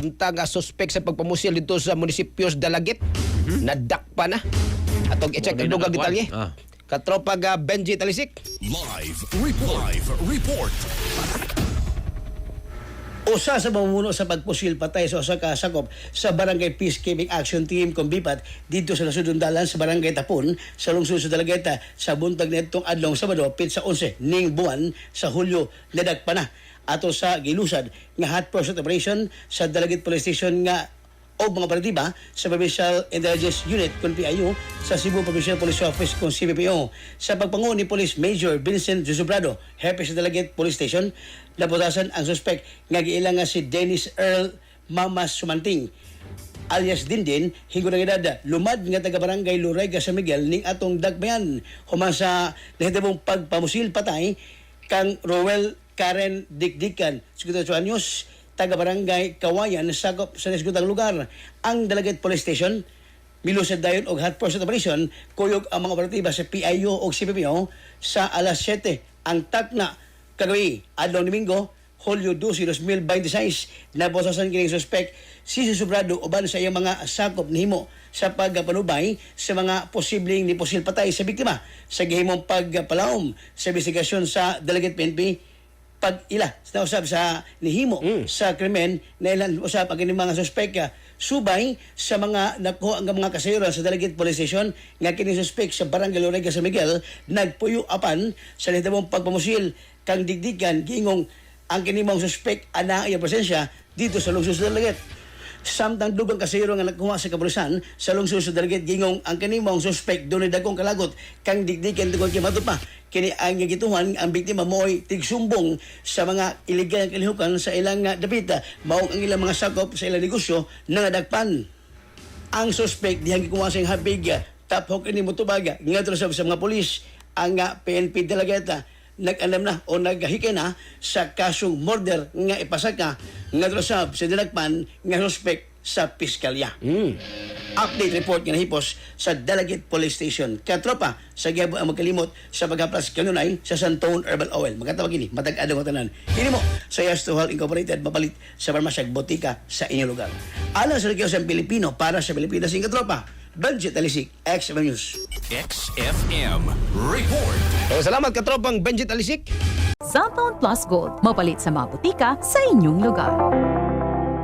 samtang suspek sa pagpamusil dito sa munisipyos Dalagit. Nadakpa na. Atong i-check ang dugang detalye. Katropa ga Benji Talisik. Live report. Usa sa mamumuno sa pagpusil patay sa usa ka sakop sa Barangay Peacekeeping Action Team Kumbipat dito sa nasudong dalan sa Barangay Tapon sa lungsod sa Dalageta sa buntag nitong adlong Sabado pitsa 11 ning buwan sa Hulyo nadagpa na ato sa gilusad nga hot pursuit operation sa Dalagit Police Station nga o mga operatiba sa Provincial Intelligence Unit kung PIU sa Cebu Provincial Police Office kung CPPO. Sa pagpanguho ni Police Major Vincent Josubrado, hepe sa Dalagit Police Station, naputasan ang suspek nga giilang nga si Dennis Earl Mamas Sumanting alias Dindin, hinggo ng edad, lumad nga taga-barangay Luray, San Miguel, ning atong dagmayan human sa nahitibong pagpamusil patay kang Roel Karen Dikdikan, 58 anyos, taga-barangay Kawayan, sakop sa nasgutang lugar. Ang Dalagit Police Station, milusad dayon og hot pursuit operation, kuyog ang mga operatiba sa PIU o CPPO sa alas 7 ang takna kagabi, adlaw Domingo, Hulyo 12, 2026, naposasan kining suspek si Subrado uban sa iyang mga sakop nihimo sa pagpanubay sa mga posibleng niposil patay sa biktima sa gihimong pagpalaom sa investigasyon sa Dalagit PNP pag-ila na usab sa nihimo sa krimen na ilan usab ang mga suspek subay sa mga nakuha ang mga kasayuran sa Dalagit Police Station nga kini suspek sa Barangay Luray, San Miguel nagpuyo apan sa nahitabong pagpamusil kang digdigan giingong ang kinimong suspek ana iya presensya dito sa lungsod sa Dalagit. Samtang dugang kasayro nga nakuha sa kapulisan sa lungsod sa Dalagit gingong ang kanimong suspek dunay dagkong kalagot kang digdigan tungod kay matupa kini ang gituhan ang biktima mo'y tigsumbong sa mga iligal nga kalihukan sa ilang dapita mao ang ilang mga sakop sa ilang negosyo na nadagpan. Ang suspek dihang gikuha sa habig taphok ini motubag ngadto sa mga pulis ang PNP Dalageta nag-alam na o naghikay na sa kasong murder nga ipasaka nga drosab sa dinagpan nga suspect sa piskalya. Update report nga nahipos sa Dalagit Police Station. Katropa sa Giabo ang magkalimot sa pagkaplas kanunay sa Santone Herbal Oil. Magkatawag ini, matag-adong tanan. Kini mo sa Yastuhal Incorporated mapalit sa parmasyag botika sa inyong lugar. Alang sa Ligyo sa Pilipino para sa Pilipinas ng katropa. Benji Talisik, XFM News. XFM report. Salamat katropang Benji Talisik. Cellphone Plus Gold, mapalit sa mga butika sa inyong lugar.